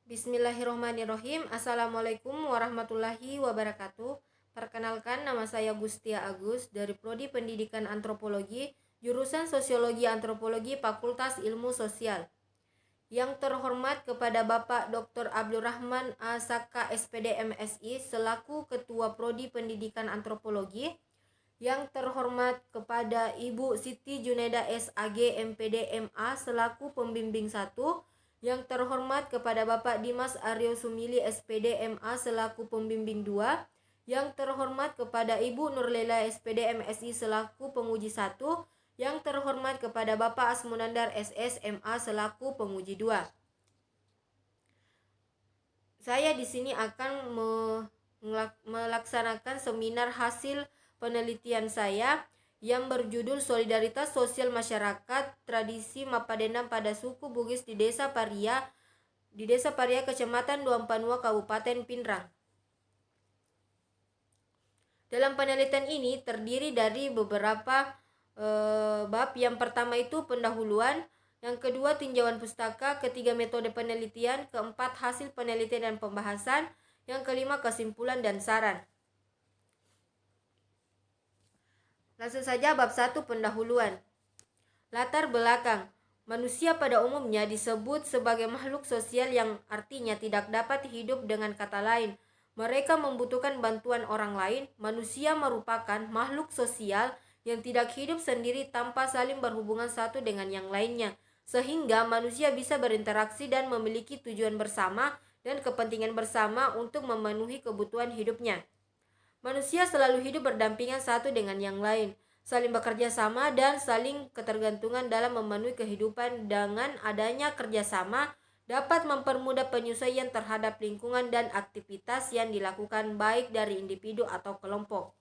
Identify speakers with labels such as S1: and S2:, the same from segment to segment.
S1: Bismillahirrohmanirrohim. Assalamualaikum warahmatullahi wabarakatuh. Perkenalkan, nama saya Gustia Agus dari Prodi Pendidikan Antropologi, jurusan Sosiologi Antropologi, Fakultas Ilmu Sosial. Yang terhormat kepada Bapak Dr. Abdurrahman A.Saka SPD MSI selaku Ketua Prodi Pendidikan Antropologi. Yang terhormat kepada Ibu Siti Juneda SAG MPD MA selaku Pembimbing 1. Yang terhormat kepada Bapak Dimas Aryo Sumili SPD MA selaku Pembimbing 2. Yang terhormat kepada Ibu Nurlela SPD MSI selaku Penguji 1. Yang terhormat kepada Bapak Asmunandar SS MA selaku Penguji 2. Saya di sini akan melaksanakan seminar hasil penelitian saya yang berjudul Solidaritas Sosial Masyarakat Tradisi Mappadendang pada Suku Bugis di Desa Paria, Kecamatan Duampanua, Kabupaten Pinrang. Dalam penelitian ini terdiri dari beberapa bab. Yang pertama itu pendahuluan, yang kedua tinjauan pustaka, ketiga metode penelitian, keempat hasil penelitian dan pembahasan, yang kelima kesimpulan dan saran. Langsung saja bab 1, pendahuluan. Latar belakang. Manusia pada umumnya disebut sebagai makhluk sosial yang artinya tidak dapat hidup dengan kata lain. Mereka membutuhkan bantuan orang lain. Manusia merupakan makhluk sosial yang tidak hidup sendiri tanpa saling berhubungan satu dengan yang lainnya. Sehingga manusia bisa berinteraksi dan memiliki tujuan bersama dan kepentingan bersama untuk memenuhi kebutuhan hidupnya. Manusia selalu hidup berdampingan satu dengan yang lain, saling bekerja sama dan saling ketergantungan dalam memenuhi kehidupan. Dengan adanya kerjasama dapat mempermudah penyesuaian terhadap lingkungan dan aktivitas yang dilakukan baik dari individu atau kelompok.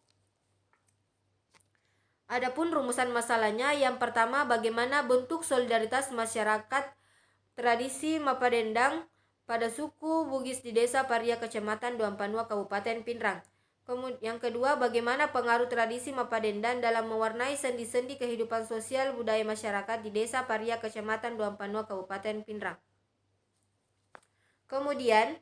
S1: Adapun rumusan masalahnya, yang pertama, bagaimana bentuk solidaritas masyarakat tradisi Mappadendang pada suku Bugis di Desa Paria, Kecamatan Duampanua, Kabupaten Pinrang. Yang kedua, bagaimana pengaruh tradisi Mappadendang dalam mewarnai sendi-sendi kehidupan sosial budaya masyarakat di Desa Paria, Kecamatan Duampanua, Kabupaten Pinrang. Kemudian,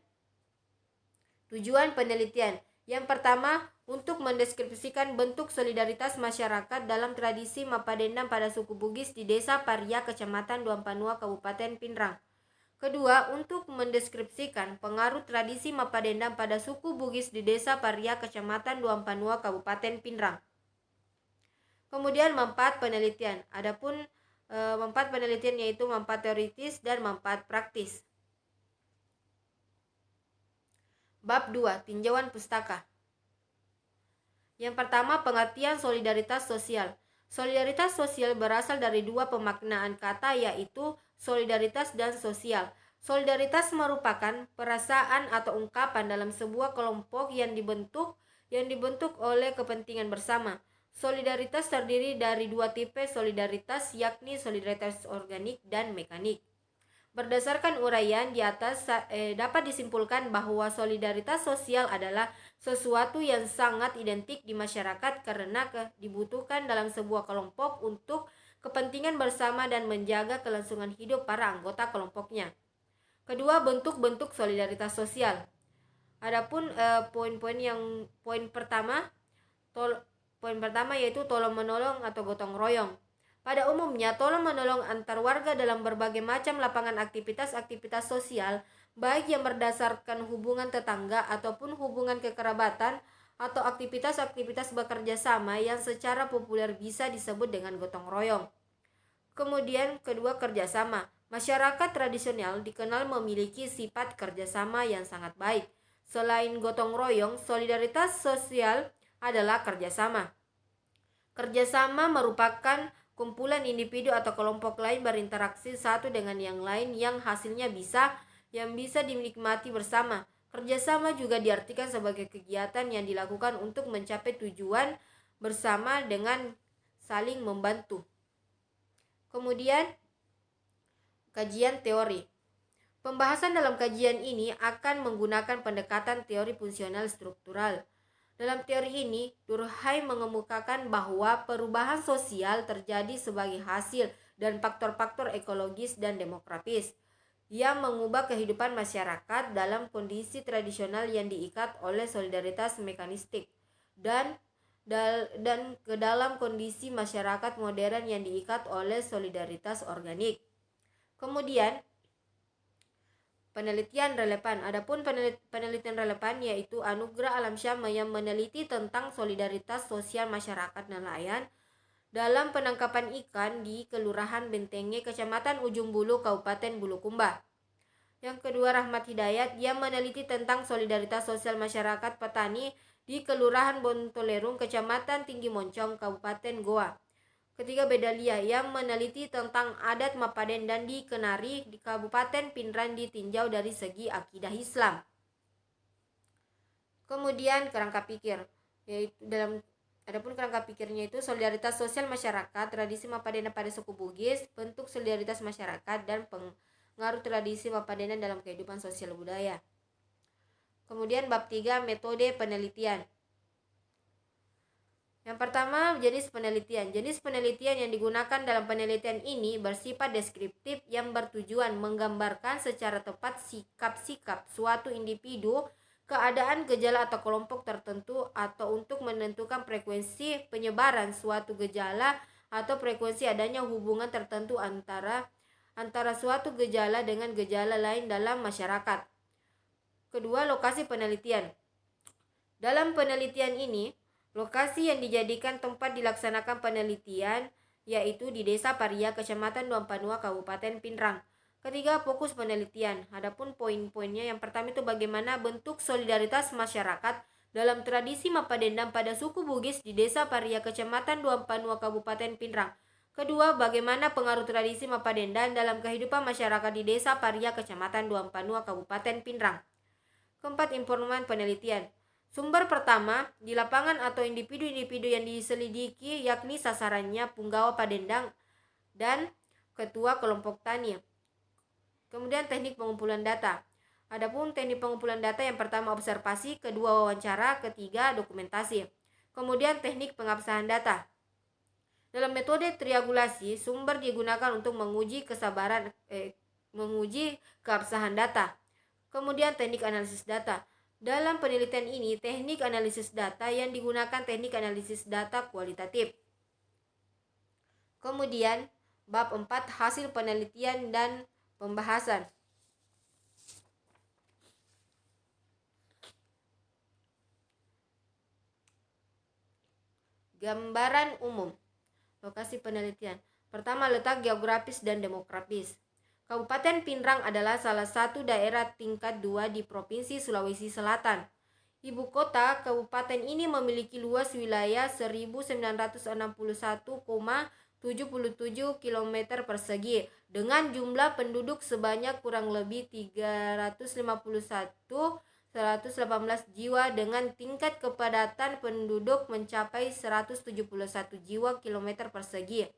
S1: tujuan penelitian. Yang pertama, untuk mendeskripsikan bentuk solidaritas masyarakat dalam tradisi Mappadendang pada suku Bugis di Desa Paria, Kecamatan Duampanua, Kabupaten Pinrang. Kedua, untuk mendeskripsikan pengaruh tradisi Mappadendang pada suku Bugis di Desa Paria, Kecamatan Duampanua, Kabupaten Pinrang. Kemudian manfaat penelitian. Adapun manfaat penelitian yaitu manfaat teoritis dan manfaat praktis. Bab 2, tinjauan pustaka. Yang pertama, pengertian solidaritas sosial. Solidaritas sosial berasal dari dua pemaknaan kata, yaitu solidaritas dan sosial. Solidaritas merupakan perasaan atau ungkapan dalam sebuah kelompok yang dibentuk oleh kepentingan bersama. Solidaritas terdiri dari dua tipe solidaritas, yakni solidaritas organik dan mekanik. Berdasarkan uraian di atas, dapat disimpulkan bahwa solidaritas sosial adalah sesuatu yang sangat identik di masyarakat karena dibutuhkan dalam sebuah kelompok untuk kepentingan bersama dan menjaga kelangsungan hidup para anggota kelompoknya. Kedua, bentuk-bentuk solidaritas sosial. Adapun poin pertama yaitu tolong-menolong atau gotong royong. Pada umumnya, tolong-menolong antar warga dalam berbagai macam lapangan aktivitas sosial, baik yang berdasarkan hubungan tetangga ataupun hubungan kekerabatan, atau aktivitas bekerja sama yang secara populer bisa disebut dengan gotong royong. Kemudian kedua, kerjasama. Masyarakat tradisional dikenal memiliki sifat kerjasama yang sangat baik. Selain gotong royong, solidaritas sosial adalah kerjasama. Kerjasama merupakan kumpulan individu atau kelompok lain berinteraksi satu dengan yang lain yang hasilnya bisa dinikmati bersama. Kerjasama juga diartikan sebagai kegiatan yang dilakukan untuk mencapai tujuan bersama dengan saling membantu. Kemudian, kajian teori. Pembahasan dalam kajian ini akan menggunakan pendekatan teori fungsional struktural. Dalam teori ini, Durkheim mengemukakan bahwa perubahan sosial terjadi sebagai hasil dan faktor-faktor ekologis dan demografis yang mengubah kehidupan masyarakat dalam kondisi tradisional yang diikat oleh solidaritas mekanistik dan ke dalam kondisi masyarakat modern yang diikat oleh solidaritas organik. Kemudian penelitian relevan. Adapun penelitian relevan yaitu Anugrah Alamsyah yang meneliti tentang solidaritas sosial masyarakat nelayan dalam penangkapan ikan di Kelurahan Bentenge, Kecamatan Ujung Bulu, Kabupaten Bulukumba. Yang kedua Rahmat Hidayat yang meneliti tentang solidaritas sosial masyarakat petani di Kelurahan Bontolerung, Kecamatan Tinggi Moncong, Kabupaten Goa. Ketiga Bedalia yang meneliti tentang adat Mapaden dan di Kenari di Kabupaten Pindrang ditinjau dari segi akidah Islam. Kemudian kerangka pikir, yaitu adapun kerangka pikirnya itu solidaritas sosial masyarakat, tradisi Mapadenan pada suku Bugis, bentuk solidaritas masyarakat dan pengaruh tradisi Mapadenan dalam kehidupan sosial budaya. Kemudian bab 3 metode penelitian. Yang pertama, jenis penelitian. Jenis penelitian yang digunakan dalam penelitian ini bersifat deskriptif yang bertujuan menggambarkan secara tepat sikap-sikap suatu individu, keadaan, gejala atau kelompok tertentu, atau untuk menentukan frekuensi penyebaran suatu gejala atau frekuensi adanya hubungan tertentu antara suatu gejala dengan gejala lain dalam masyarakat. Kedua, lokasi penelitian. Dalam penelitian ini, lokasi yang dijadikan tempat dilaksanakan penelitian yaitu di Desa Paria, Kecamatan Duampanua, Kabupaten Pindrang. Ketiga, fokus penelitian. Adapun poin-poinnya, yang pertama itu bagaimana bentuk solidaritas masyarakat dalam tradisi Mapadendang pada suku Bugis di Desa Paria, Kecamatan Duampanua, Kabupaten Pindrang. Kedua, bagaimana pengaruh tradisi Mapadendang dalam kehidupan masyarakat di Desa Paria, Kecamatan Duampanua, Kabupaten Pindrang. Keempat, informan penelitian. Sumber pertama, di lapangan atau individu-individu yang diselidiki yakni sasarannya punggawa Padendang dan ketua kelompok tani. Kemudian teknik pengumpulan data. Adapun teknik pengumpulan data, yang pertama observasi, kedua wawancara, ketiga dokumentasi. Kemudian teknik pengabsahan data. Dalam metode triangulasi, sumber digunakan untuk menguji keabsahan data. Kemudian teknik analisis data. Dalam penelitian ini, teknik analisis data yang digunakan teknik analisis data kualitatif. Kemudian, bab 4 hasil penelitian dan pembahasan. Gambaran umum. Lokasi penelitian. Pertama, letak geografis dan demografis. Kabupaten Pindrang adalah salah satu daerah tingkat 2 di Provinsi Sulawesi Selatan. Ibu kota kabupaten ini memiliki luas wilayah 1961,77 km persegi dengan jumlah penduduk sebanyak kurang lebih 351.118 jiwa dengan tingkat kepadatan penduduk mencapai 171 jiwa kilometer persegi.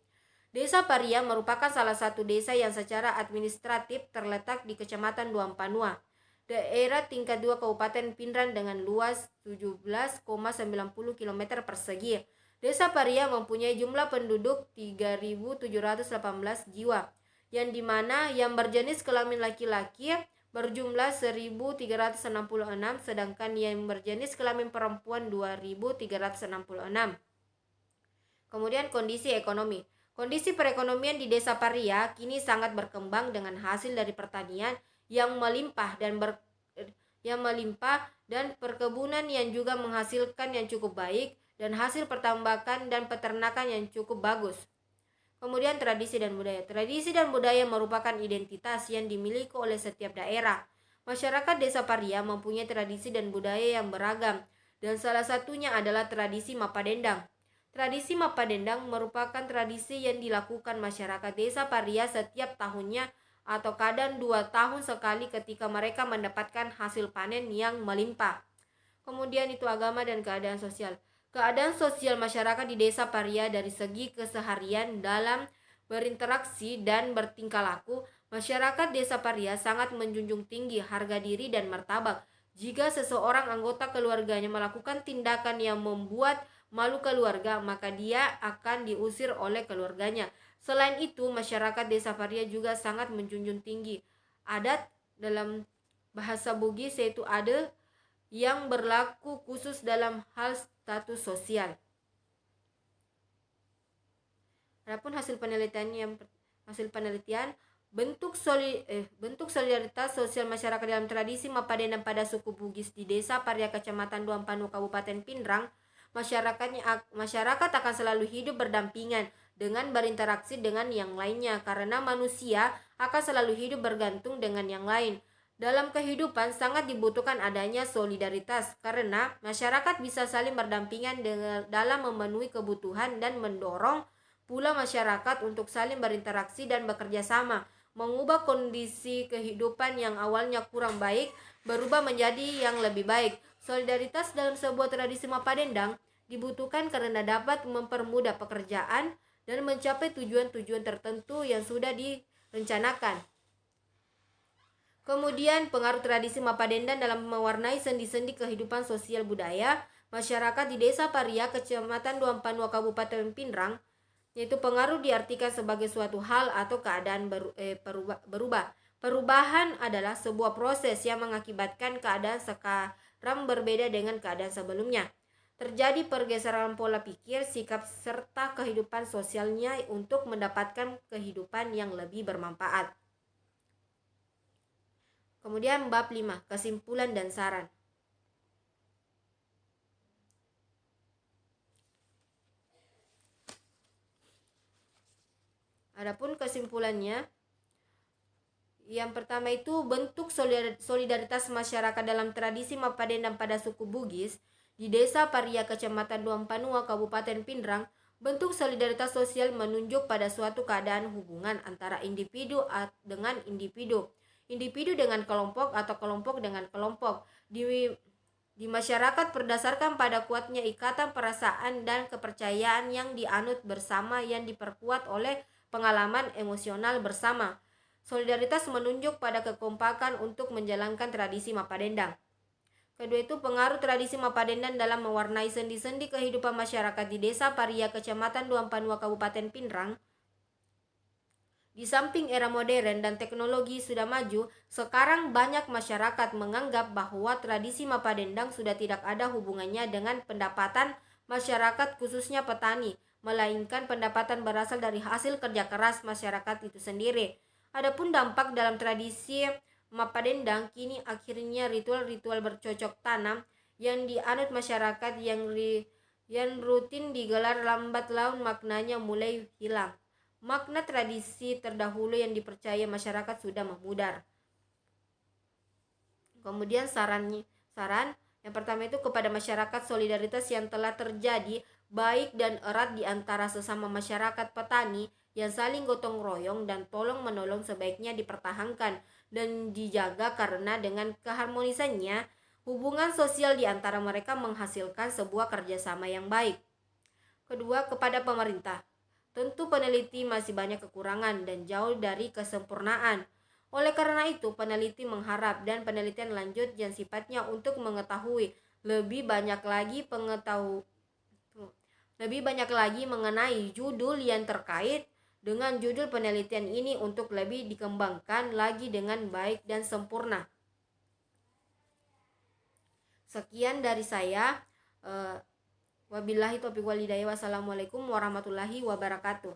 S1: Desa Paria merupakan salah satu desa yang secara administratif terletak di Kecamatan Duampanua, daerah tingkat 2 Kabupaten Pindrang dengan luas 17,90 km persegi. Desa Paria mempunyai jumlah penduduk 3.718 jiwa, yang dimana yang berjenis kelamin laki-laki berjumlah 1.366, sedangkan yang berjenis kelamin perempuan 2.366. Kemudian kondisi ekonomi. Kondisi perekonomian di Desa Paria kini sangat berkembang dengan hasil dari pertanian yang melimpah dan perkebunan yang juga menghasilkan yang cukup baik dan hasil pertambakan dan peternakan yang cukup bagus. Kemudian tradisi dan budaya. Tradisi dan budaya merupakan identitas yang dimiliki oleh setiap daerah. Masyarakat Desa Paria mempunyai tradisi dan budaya yang beragam dan salah satunya adalah tradisi Mapadendang. Tradisi Mapadendang merupakan tradisi yang dilakukan masyarakat Desa Paria setiap tahunnya atau kadang 2 tahun sekali ketika mereka mendapatkan hasil panen yang melimpah. Kemudian itu agama dan keadaan sosial. Keadaan sosial masyarakat di Desa Paria dari segi keseharian dalam berinteraksi dan bertingkah laku, masyarakat Desa Paria sangat menjunjung tinggi harga diri dan martabat. Jika seseorang anggota keluarganya melakukan tindakan yang membuat malu keluarga, maka dia akan diusir oleh keluarganya. Selain itu, masyarakat Desa Paria juga sangat menjunjung tinggi Adat dalam bahasa Bugis yaitu ada yang berlaku khusus dalam hal status sosial. Adapun hasil penelitian bentuk solidaritas sosial masyarakat dalam tradisi Mapadendang pada suku Bugis di Desa Paria Kecamatan Duampanu Kabupaten Pindrang, masyarakat akan selalu hidup berdampingan dengan berinteraksi dengan yang lainnya karena manusia akan selalu hidup bergantung dengan yang lain. Dalam kehidupan sangat dibutuhkan adanya solidaritas karena masyarakat bisa saling berdampingan dalam memenuhi kebutuhan dan mendorong pula masyarakat untuk saling berinteraksi dan bekerja sama, mengubah kondisi kehidupan yang awalnya kurang baik berubah menjadi yang lebih baik. Solidaritas dalam sebuah tradisi Mapadendang dibutuhkan karena dapat mempermudah pekerjaan dan mencapai tujuan-tujuan tertentu yang sudah direncanakan. Kemudian pengaruh tradisi Mapadendang dalam mewarnai sendi-sendi kehidupan sosial budaya masyarakat di Desa Paria, Kecamatan Duampanua, Kabupaten Pindrang, yaitu pengaruh diartikan sebagai suatu hal atau keadaan berubah. Perubahan adalah sebuah proses yang mengakibatkan keadaan sekarang berbeda dengan keadaan sebelumnya. Terjadi pergeseran pola pikir, sikap, serta kehidupan sosialnya untuk mendapatkan kehidupan yang lebih bermanfaat. Kemudian bab 5, kesimpulan dan saran. Adapun kesimpulannya, yang pertama itu bentuk solidaritas masyarakat dalam tradisi Mapadendang pada suku Bugis di Desa Paria Kecamatan Duampanua Kabupaten Pindrang. Bentuk solidaritas sosial menunjuk pada suatu keadaan hubungan antara individu dengan individu, individu dengan kelompok atau kelompok dengan kelompok di masyarakat berdasarkan pada kuatnya ikatan perasaan dan kepercayaan yang dianut bersama yang diperkuat oleh pengalaman emosional bersama. Solidaritas menunjuk pada kekompakan untuk menjalankan tradisi Mapadendang. Kedua itu pengaruh tradisi Mapadendang dalam mewarnai sendi-sendi kehidupan masyarakat di Desa Paria Kecamatan Duampanua Kabupaten Pindrang. Di samping era modern dan teknologi sudah maju, sekarang banyak masyarakat menganggap bahwa tradisi Mapadendang sudah tidak ada hubungannya dengan pendapatan masyarakat khususnya petani, melainkan pendapatan berasal dari hasil kerja keras masyarakat itu sendiri. Adapun dampak dalam tradisi Mapadendang kini akhirnya ritual-ritual bercocok tanam yang dianut masyarakat yang rutin digelar lambat laun maknanya mulai hilang. Makna tradisi terdahulu yang dipercaya masyarakat sudah memudar. Kemudian saran yang pertama itu kepada masyarakat, solidaritas yang telah terjadi baik dan erat di antara sesama masyarakat petani yang saling gotong royong dan tolong menolong sebaiknya dipertahankan dan dijaga karena dengan keharmonisannya hubungan sosial di antara mereka menghasilkan sebuah kerjasama yang baik. Kedua, kepada pemerintah. Tentu peneliti masih banyak kekurangan dan jauh dari kesempurnaan. Oleh karena itu, peneliti mengharap dan penelitian lanjut yang sifatnya untuk mengetahui lebih banyak lagi mengenai judul yang terkait dengan judul penelitian ini untuk lebih dikembangkan lagi dengan baik dan sempurna. Sekian dari saya. Wabillahi taufiq wal hidayah. Wassalamualaikum warahmatullahi wabarakatuh.